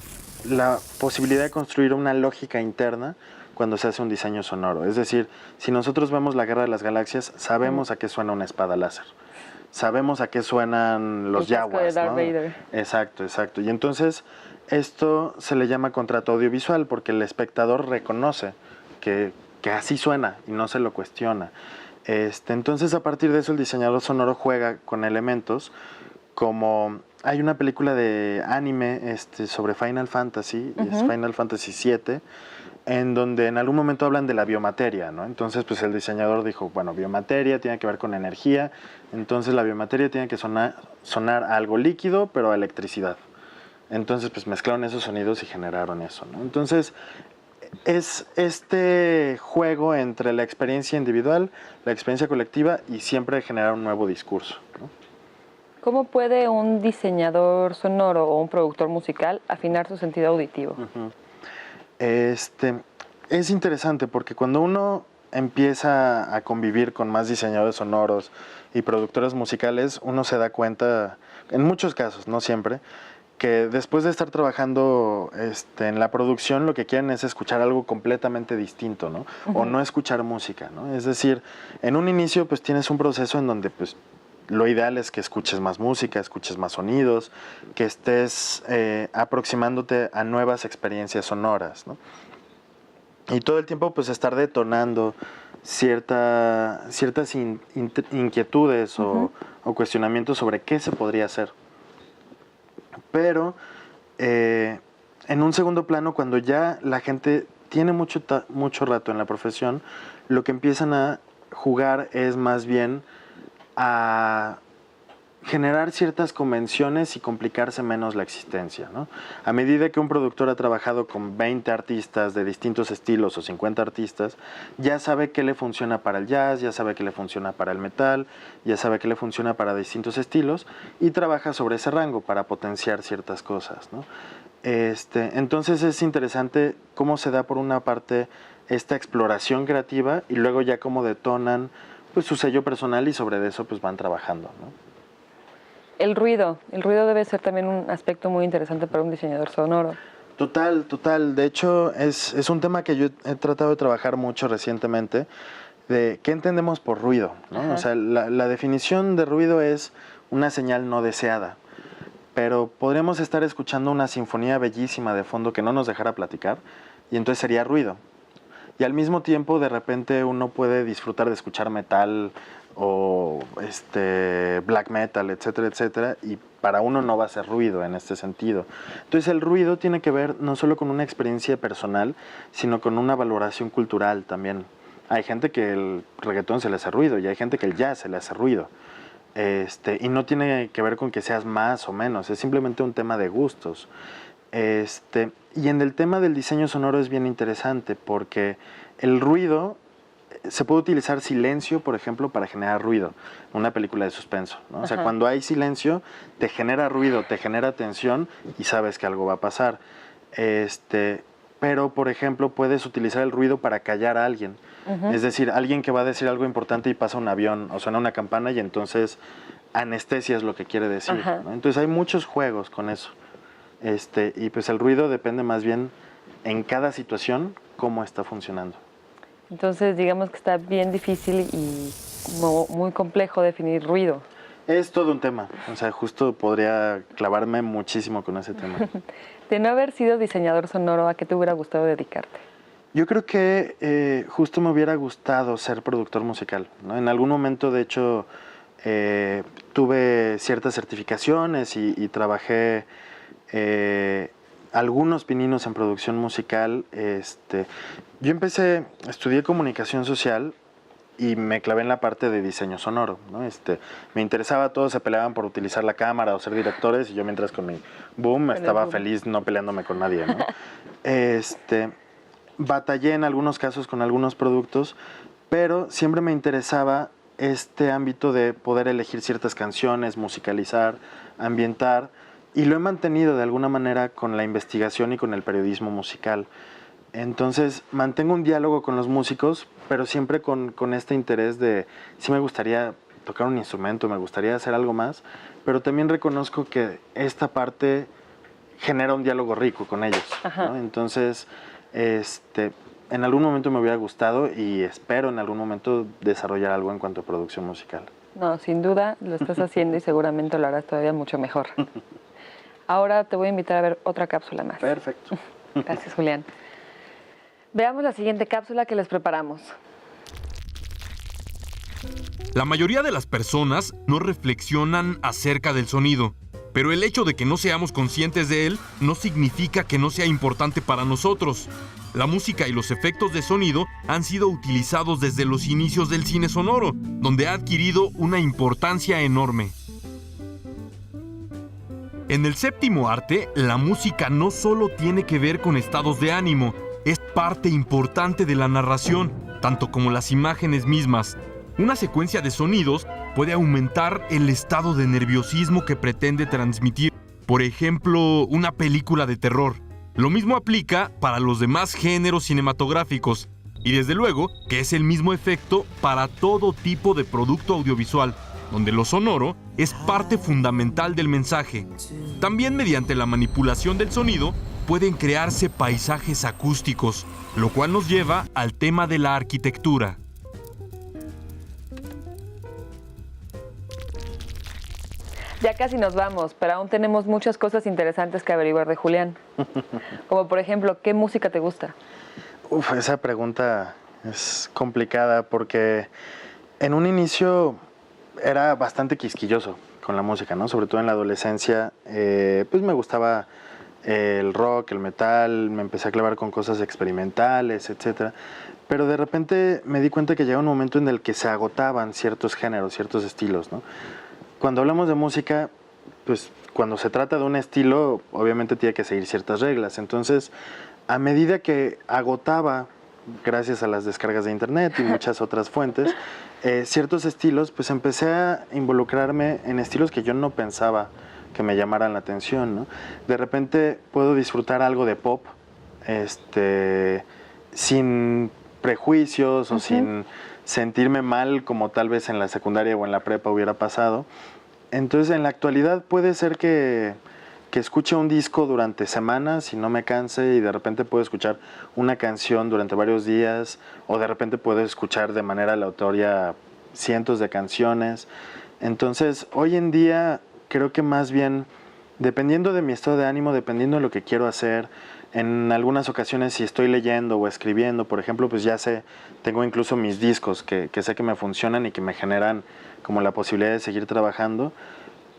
la posibilidad de construir una lógica interna cuando se hace un diseño sonoro. Es decir, si nosotros vemos la Guerra de las Galaxias, sabemos a qué suena una espada láser. Sabemos a qué suenan los yaguas, ¿no? Exacto, exacto. Y entonces esto se le llama contrato audiovisual porque el espectador reconoce que así suena y no se lo cuestiona. Entonces, a partir de eso, el diseñador sonoro juega con elementos como hay una película de anime sobre Final Fantasy, es Final Fantasy VII, en donde en algún momento hablan de la biomateria, ¿no? Entonces, pues el diseñador dijo, bueno, biomateria tiene que ver con energía, entonces la biomateria tiene que sonar a algo líquido, pero a electricidad. Entonces, pues mezclaron esos sonidos y generaron eso, ¿no? Entonces, es este juego entre la experiencia individual, la experiencia colectiva y siempre generar un nuevo discurso, ¿no? ¿Cómo puede un diseñador sonoro o un productor musical afinar su sentido auditivo? Es interesante porque cuando uno empieza a convivir con más diseñadores sonoros y productores musicales, uno se da cuenta, en muchos casos, no siempre, que después de estar trabajando en la producción, lo que quieren es escuchar algo completamente distinto, ¿no? O no escuchar música, ¿no? Es decir, en un inicio pues tienes un proceso en donde pues lo ideal es que escuches más música, escuches más sonidos, que estés aproximándote a nuevas experiencias sonoras, ¿no? Y todo el tiempo pues estar detonando ciertas inquietudes o cuestionamientos sobre qué se podría hacer. Pero en un segundo plano, cuando ya la gente tiene mucho rato en la profesión, lo que empiezan a jugar es más bien a generar ciertas convenciones y complicarse menos la existencia, ¿no? A medida que un productor ha trabajado con 20 artistas de distintos estilos o 50 artistas, ya sabe qué le funciona para el jazz, ya sabe qué le funciona para el metal, ya sabe qué le funciona para distintos estilos y trabaja sobre ese rango para potenciar ciertas cosas, ¿no? Entonces es interesante cómo se da por una parte esta exploración creativa y luego ya cómo detonan pues su sello personal y sobre eso pues van trabajando, ¿no? El ruido debe ser también un aspecto muy interesante para un diseñador sonoro. Total. De hecho, es un tema que yo he tratado de trabajar mucho recientemente, de qué entendemos por ruido, ¿no? O sea, la definición de ruido es una señal no deseada, pero podríamos estar escuchando una sinfonía bellísima de fondo que no nos dejara platicar, y entonces sería ruido. Y al mismo tiempo, de repente, uno puede disfrutar de escuchar metal o black metal, etcétera, etcétera, y para uno no va a ser ruido en este sentido. Entonces el ruido tiene que ver no solo con una experiencia personal, sino con una valoración cultural también. Hay gente que el reggaetón se le hace ruido y hay gente que el jazz se le hace ruido. Y no tiene que ver con que seas más o menos, es simplemente un tema de gustos. Y en el tema del diseño sonoro es bien interesante porque el ruido se puede utilizar silencio, por ejemplo, para generar ruido. Una película de suspenso, ¿no? O sea, cuando hay silencio, te genera ruido, te genera tensión y sabes que algo va a pasar. Pero, por ejemplo, puedes utilizar el ruido para callar a alguien. Es decir, alguien que va a decir algo importante y pasa un avión o suena una campana y entonces anestesia es lo que quiere decir, ¿no? Entonces hay muchos juegos con eso. Y pues el ruido depende más bien en cada situación cómo está funcionando. Entonces, digamos que está bien difícil y muy complejo definir ruido. Es todo un tema, o sea, justo podría clavarme muchísimo con ese tema. De no haber sido diseñador sonoro, ¿a qué te hubiera gustado dedicarte? Yo creo que justo me hubiera gustado ser productor musical, ¿no? En algún momento, de hecho, tuve ciertas certificaciones y trabajé algunos pininos en producción musical. Yo estudié comunicación social y me clavé en la parte de diseño sonoro, ¿no? Me interesaba, todos se peleaban por utilizar la cámara o ser directores y yo mientras con mi boom estaba feliz no peleándome con nadie, ¿no? Batallé en algunos casos con algunos productos, pero siempre me interesaba este ámbito de poder elegir ciertas canciones, musicalizar, ambientar, y lo he mantenido de alguna manera con la investigación y con el periodismo musical. Entonces mantengo un diálogo con los músicos, pero siempre con este interés de sí me gustaría tocar un instrumento, me gustaría hacer algo más, pero también reconozco que esta parte genera un diálogo rico con ellos, ¿no? Entonces, en algún momento me hubiera gustado y espero en algún momento desarrollar algo en cuanto a producción musical. No, sin duda lo estás haciendo y seguramente lo harás todavía mucho mejor. Ahora te voy a invitar a ver otra cápsula más. Perfecto. Gracias, Julián. Veamos la siguiente cápsula que les preparamos. La mayoría de las personas no reflexionan acerca del sonido, pero el hecho de que no seamos conscientes de él no significa que no sea importante para nosotros. La música y los efectos de sonido han sido utilizados desde los inicios del cine sonoro, donde ha adquirido una importancia enorme. En el séptimo arte, la música no solo tiene que ver con estados de ánimo, es parte importante de la narración, tanto como las imágenes mismas. Una secuencia de sonidos puede aumentar el estado de nerviosismo que pretende transmitir, por ejemplo, una película de terror. Lo mismo aplica para los demás géneros cinematográficos, y desde luego que es el mismo efecto para todo tipo de producto audiovisual, donde lo sonoro es parte fundamental del mensaje. También mediante la manipulación del sonido pueden crearse paisajes acústicos, lo cual nos lleva al tema de la arquitectura. Ya casi nos vamos, pero aún tenemos muchas cosas interesantes que averiguar de Julián. Como por ejemplo, ¿qué música te gusta? Esa pregunta es complicada porque en un inicio era bastante quisquilloso con la música, ¿no? Sobre todo en la adolescencia, pues me gustaba el rock, el metal, me empecé a clavar con cosas experimentales, etcétera. Pero de repente me di cuenta que llegaba un momento en el que se agotaban ciertos géneros, ciertos estilos, ¿no? Cuando hablamos de música, pues cuando se trata de un estilo, obviamente tiene que seguir ciertas reglas. Entonces, a medida que agotaba, gracias a las descargas de internet y muchas otras fuentes, ciertos estilos, pues empecé a involucrarme en estilos que yo no pensaba que me llamaran la atención, ¿no? De repente puedo disfrutar algo de pop, sin prejuicios o sin sentirme mal como tal vez en la secundaria o en la prepa hubiera pasado. Entonces en la actualidad puede ser que escuche un disco durante semanas y no me canse, y de repente puedo escuchar una canción durante varios días, o de repente puedo escuchar de manera aleatoria cientos de canciones. Entonces hoy en día creo que más bien, dependiendo de mi estado de ánimo, dependiendo de lo que quiero hacer, en algunas ocasiones si estoy leyendo o escribiendo, por ejemplo, pues ya sé, tengo incluso mis discos que sé que me funcionan y que me generan como la posibilidad de seguir trabajando,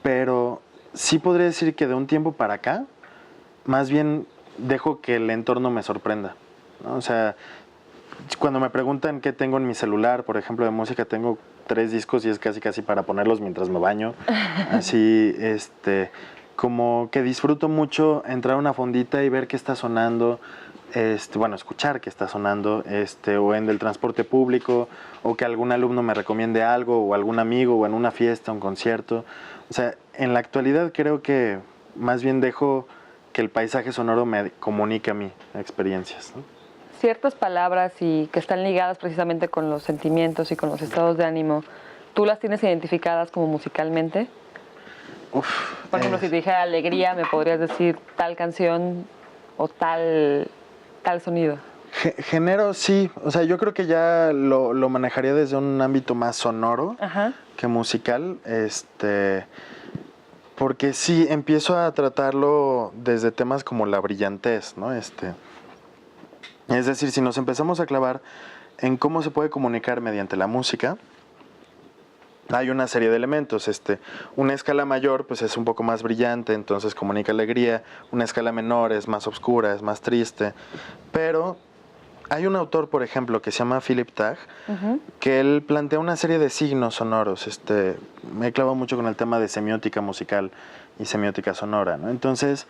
pero sí podría decir que de un tiempo para acá, más bien dejo que el entorno me sorprenda, ¿no? O sea, cuando me preguntan qué tengo en mi celular, por ejemplo, de música, tengo 3 discos y es casi para ponerlos mientras me baño, así, como que disfruto mucho entrar a una fondita y ver qué está sonando, escuchar qué está sonando, o en el transporte público, o que algún alumno me recomiende algo, o algún amigo, o en una fiesta, un concierto. O sea, en la actualidad creo que más bien dejo que el paisaje sonoro me comunique a mí experiencias, ¿no? Ciertas palabras y que están ligadas precisamente con los sentimientos y con los estados de ánimo, ¿tú las tienes identificadas como musicalmente? Por ejemplo, si te dije alegría, ¿me podrías decir tal canción o tal sonido? Género, sí. O sea, yo creo que ya lo manejaría desde un ámbito más sonoro que musical. Porque sí, empiezo a tratarlo desde temas como la brillantez, ¿no? Es decir, si nos empezamos a clavar en cómo se puede comunicar mediante la música, hay una serie de elementos. Una escala mayor pues es un poco más brillante, entonces comunica alegría. Una escala menor es más oscura, es más triste. Pero hay un autor, por ejemplo, que se llama Philip Tagg, que él plantea una serie de signos sonoros. Me he clavado mucho con el tema de semiótica musical y semiótica sonora, ¿no? Entonces,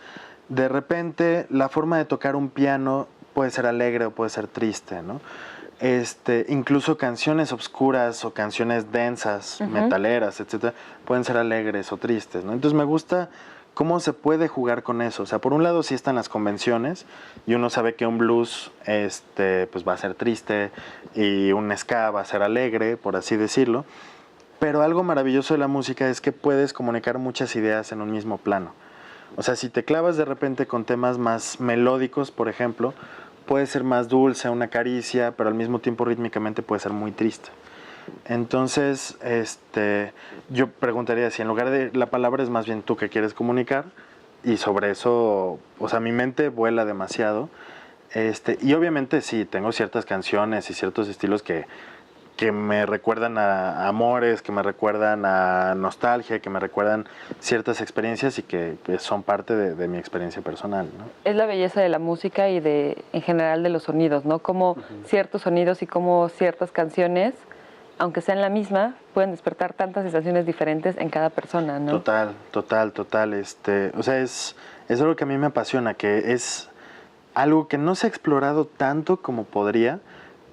de repente, la forma de tocar un piano puede ser alegre o puede ser triste, ¿no? Incluso canciones obscuras o canciones densas, metaleras, etcétera, pueden ser alegres o tristes, ¿no? Entonces me gusta cómo se puede jugar con eso. O sea, por un lado sí están las convenciones y uno sabe que un blues pues va a ser triste y un ska va a ser alegre, por así decirlo. Pero algo maravilloso de la música es que puedes comunicar muchas ideas en un mismo plano. O sea, si te clavas de repente con temas más melódicos, por ejemplo, puede ser más dulce, una caricia, pero al mismo tiempo rítmicamente puede ser muy triste. Entonces, yo preguntaría si en lugar de la palabra es más bien tú que quieres comunicar, y sobre eso, o sea, mi mente vuela demasiado. Y obviamente sí, tengo ciertas canciones y ciertos estilos que que me recuerdan a amores, que me recuerdan a nostalgia, que me recuerdan ciertas experiencias y que pues, son parte de mi experiencia personal, ¿no? Es la belleza de la música y en general de los sonidos, ¿no? Como ciertos sonidos y como ciertas canciones, aunque sean la misma, pueden despertar tantas sensaciones diferentes en cada persona, ¿no? Total. O sea, es algo que a mí me apasiona, que es algo que no se ha explorado tanto como podría,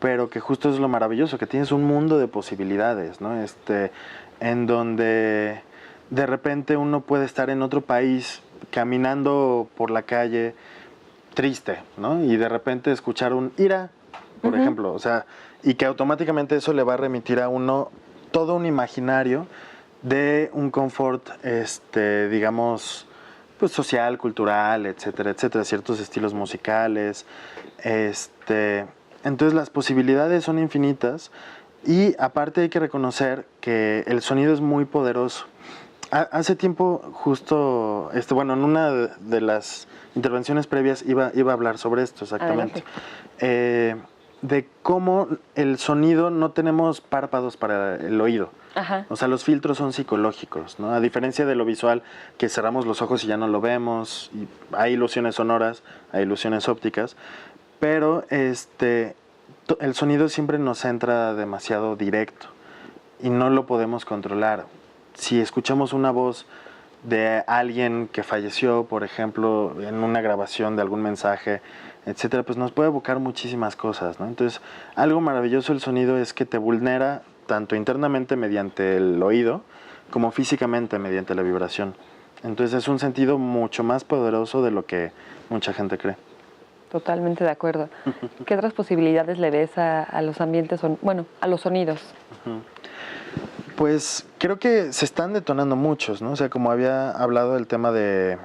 pero que justo es lo maravilloso, que tienes un mundo de posibilidades, ¿no? En donde de repente uno puede estar en otro país caminando por la calle triste, ¿no? Y de repente escuchar un ira, por ejemplo, o sea, y que automáticamente eso le va a remitir a uno todo un imaginario de un confort, digamos, pues social, cultural, etcétera, etcétera, ciertos estilos musicales, entonces las posibilidades son infinitas y aparte hay que reconocer que el sonido es muy poderoso. Hace tiempo justo, bueno, en una de las intervenciones previas iba a hablar sobre esto exactamente. De cómo el sonido no tenemos párpados para el oído. Ajá. O sea, los filtros son psicológicos, ¿no? A diferencia de lo visual, que cerramos los ojos y ya no lo vemos, y hay ilusiones sonoras, hay ilusiones ópticas, pero el sonido siempre nos entra demasiado directo y no lo podemos controlar. Si escuchamos una voz de alguien que falleció, por ejemplo, en una grabación de algún mensaje, etcétera, pues nos puede evocar muchísimas cosas, ¿no? Entonces, algo maravilloso del sonido es que te vulnera tanto internamente mediante el oído como físicamente mediante la vibración. Entonces, es un sentido mucho más poderoso de lo que mucha gente cree. Totalmente de acuerdo. ¿Qué otras posibilidades le ves a los ambientes, a los sonidos? Pues creo que se están detonando muchos, ¿no? O sea, como había hablado del tema de,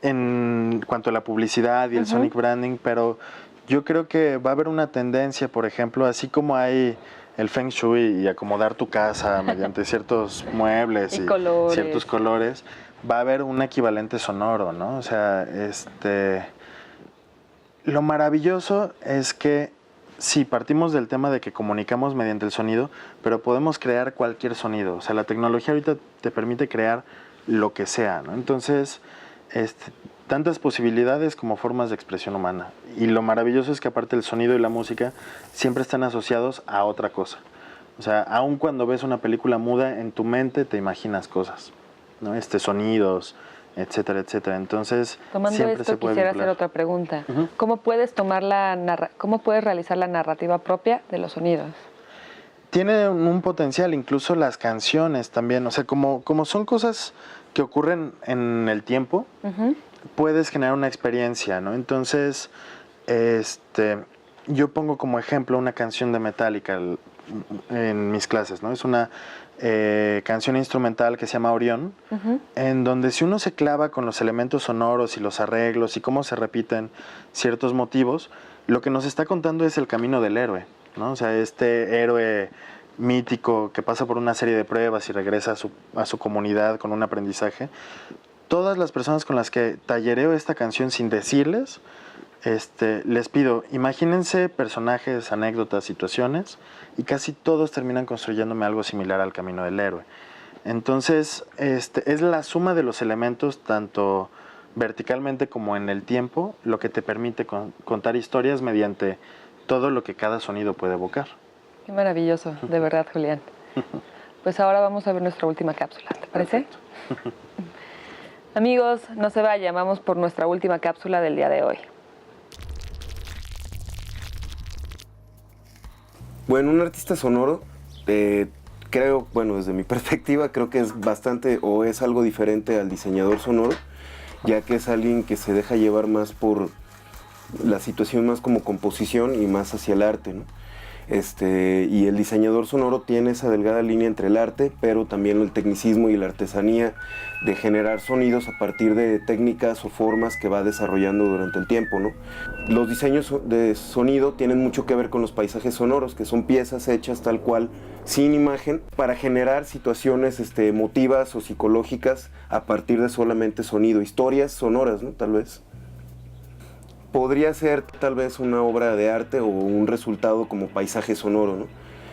en cuanto a la publicidad y el sonic branding, pero yo creo que va a haber una tendencia, por ejemplo, así como hay el feng shui y acomodar tu casa mediante ciertos muebles y ciertos colores, va a haber un equivalente sonoro, ¿no? O sea, lo maravilloso es que sí, partimos del tema de que comunicamos mediante el sonido, pero podemos crear cualquier sonido. O sea, la tecnología ahorita te permite crear lo que sea, ¿no? Entonces, tantas posibilidades como formas de expresión humana. Y lo maravilloso es que aparte el sonido y la música siempre están asociados a otra cosa. O sea, aun cuando ves una película muda, en tu mente te imaginas cosas, ¿no? Sonidos, etcétera, etcétera. Entonces, tomando siempre esto, se puede quisiera vincular. hacer otra pregunta. ¿Cómo puedes cómo puedes realizar la narrativa propia de los sonidos? Tiene un potencial, incluso las canciones también. O sea, como son cosas que ocurren en el tiempo, puedes generar una experiencia, ¿no? Entonces, yo pongo como ejemplo una canción de Metallica en mis clases, ¿no? Es una canción instrumental que se llama Orión, en donde si uno se clava con los elementos sonoros y los arreglos y cómo se repiten ciertos motivos, lo que nos está contando es el camino del héroe, ¿no? O sea, este héroe mítico que pasa por una serie de pruebas y regresa a su comunidad con un aprendizaje. Todas las personas con las que tallereo esta canción sin decirles, les pido, imagínense personajes, anécdotas, situaciones, y casi todos terminan construyéndome algo similar al camino del héroe. Entonces, es la suma de los elementos, tanto verticalmente como en el tiempo, lo que te permite contar historias mediante todo lo que cada sonido puede evocar. Qué maravilloso, de verdad, Julián. Pues ahora vamos a ver nuestra última cápsula, ¿te parece? Perfecto. Amigos, no se vayan, vamos por nuestra última cápsula del día de hoy. Bueno, un artista sonoro, creo, bueno, desde mi perspectiva, creo que es bastante o es algo diferente al diseñador sonoro, ya que es alguien que se deja llevar más por la situación más como composición y más hacia el arte, ¿no? Y el diseñador sonoro tiene esa delgada línea entre el arte, pero también el tecnicismo y la artesanía de generar sonidos a partir de técnicas o formas que va desarrollando durante el tiempo, ¿no? Los diseños de sonido tienen mucho que ver con los paisajes sonoros, que son piezas hechas tal cual, sin imagen, para generar situaciones emotivas o psicológicas a partir de solamente sonido, historias sonoras, ¿no? Tal vez. podría ser tal vez una obra de arte o un resultado como paisaje sonoro, ¿no?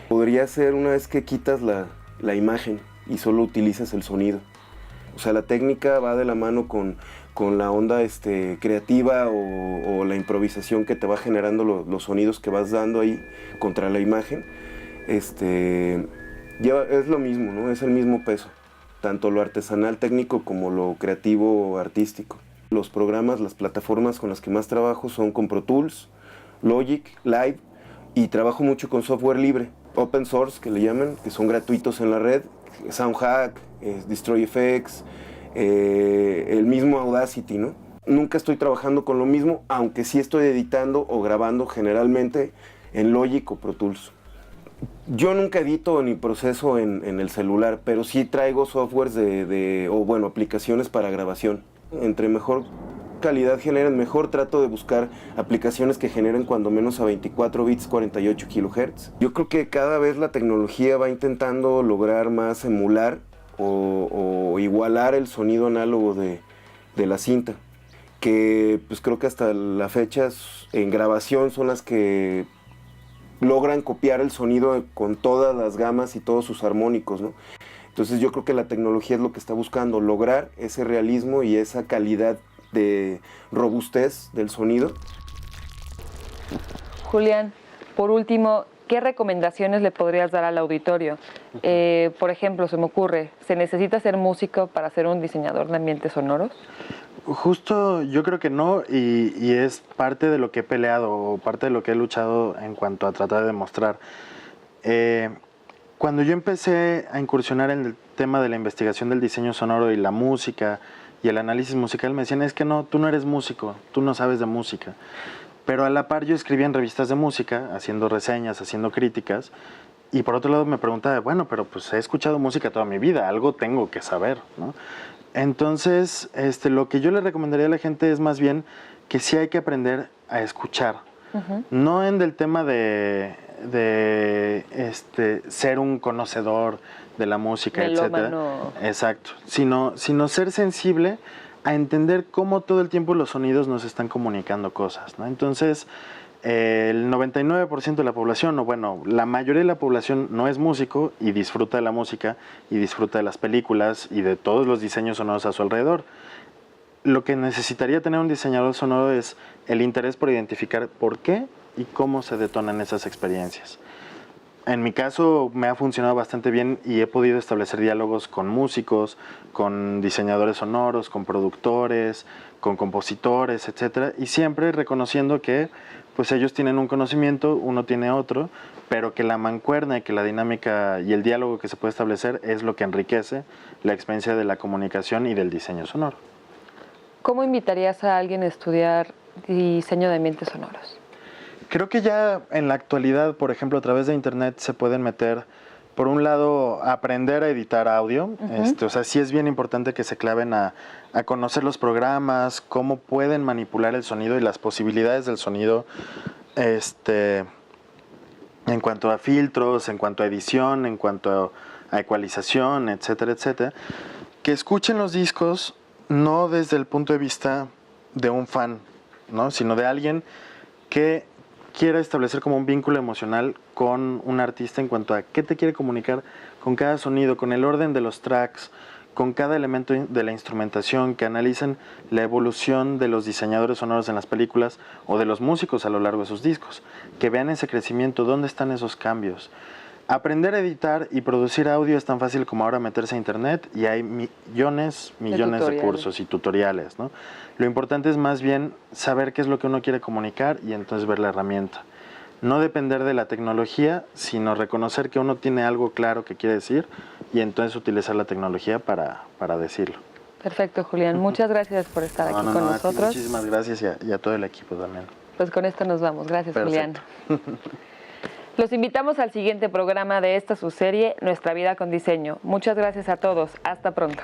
Podría ser una vez que quitas la imagen y solo utilizas el sonido. O sea, la técnica va de la mano con la onda creativa o la improvisación que te va generando los sonidos que vas dando ahí contra la imagen. Es lo mismo, ¿no? Es el mismo peso, tanto lo artesanal técnico como lo creativo artístico. Los programas, las plataformas con las que más trabajo son con Pro Tools, Logic, Live, y trabajo mucho con software libre, open source que le llaman, que son gratuitos en la red, Soundhack, Destroy FX, el mismo Audacity, ¿no? Nunca estoy trabajando con lo mismo, aunque sí estoy editando o grabando generalmente en Logic o Pro Tools. Yo nunca edito ni proceso en el celular, pero sí traigo softwares aplicaciones para grabación. Entre mejor calidad generen mejor, trato de buscar aplicaciones que generen cuando menos a 24 bits, 48 kHz. Yo creo que cada vez la tecnología va intentando lograr más emular o igualar el sonido análogo de la cinta, que pues creo que hasta la fecha en grabación son las que logran copiar el sonido con todas las gamas y todos sus armónicos, ¿no? Entonces yo creo que la tecnología es lo que está buscando, lograr ese realismo y esa calidad de robustez del sonido. Julián, por último, ¿qué recomendaciones le podrías dar al auditorio? Por ejemplo, se me ocurre, ¿se necesita ser músico para ser un diseñador de ambientes sonoros? Justo yo creo que no, y es parte de lo que he peleado o parte de lo que he luchado en cuanto a tratar de demostrar. Cuando yo empecé a incursionar en el tema de la investigación del diseño sonoro y la música y el análisis musical, me decían, es que no, tú no eres músico, tú no sabes de música. Pero a la par yo escribía en revistas de música, haciendo reseñas, haciendo críticas, y por otro lado me preguntaba, bueno, pero pues he escuchado música toda mi vida, algo tengo que saber, ¿no? Entonces, lo que yo le recomendaría a la gente es más bien que sí hay que aprender a escuchar. Uh-huh. No en el tema de ser un conocedor de la música, etcétera. Exacto. Sino ser sensible a entender cómo todo el tiempo los sonidos nos están comunicando cosas, ¿no? Entonces, el 99% de la población, o bueno, la mayoría de la población no es músico y disfruta de la música y disfruta de las películas y de todos los diseños sonoros a su alrededor. Lo que necesitaría tener un diseñador sonoro es el interés por identificar por qué y cómo se detonan esas experiencias. En mi caso me ha funcionado bastante bien y he podido establecer diálogos con músicos, con diseñadores sonoros, con productores, con compositores, etcétera, y siempre reconociendo que pues ellos tienen un conocimiento, uno tiene otro, pero que la mancuerna y que la dinámica y el diálogo que se puede establecer es lo que enriquece la experiencia de la comunicación y del diseño sonoro. ¿Cómo invitarías a alguien a estudiar diseño de ambientes sonoros? Creo que ya en la actualidad, por ejemplo, a través de internet se pueden meter, por un lado, a aprender a editar audio. Uh-huh. O sea, sí es bien importante que se claven a conocer los programas, cómo pueden manipular el sonido y las posibilidades del sonido, en cuanto a filtros, en cuanto a edición, en cuanto a ecualización, etcétera, etcétera. Que escuchen los discos no desde el punto de vista de un fan, ¿no? Sino de alguien que quiera establecer como un vínculo emocional con un artista en cuanto a qué te quiere comunicar con cada sonido, con el orden de los tracks, con cada elemento de la instrumentación, que analicen la evolución de los diseñadores sonoros en las películas o de los músicos a lo largo de sus discos, que vean ese crecimiento, dónde están esos cambios. Aprender a editar y producir audio es tan fácil como ahora meterse a internet y hay millones de cursos y tutoriales, ¿no? Lo importante es más bien saber qué es lo que uno quiere comunicar y entonces ver la herramienta. No depender de la tecnología, sino reconocer que uno tiene algo claro que quiere decir y entonces utilizar la tecnología para decirlo. Perfecto, Julián. Muchas gracias por estar aquí con nosotros. Muchísimas gracias y a todo el equipo también. Pues con esto nos vamos. Gracias, Perfecto. Julián. Los invitamos al siguiente programa de esta su serie, Nuestra Vida con Diseño. Muchas gracias a todos. Hasta pronto.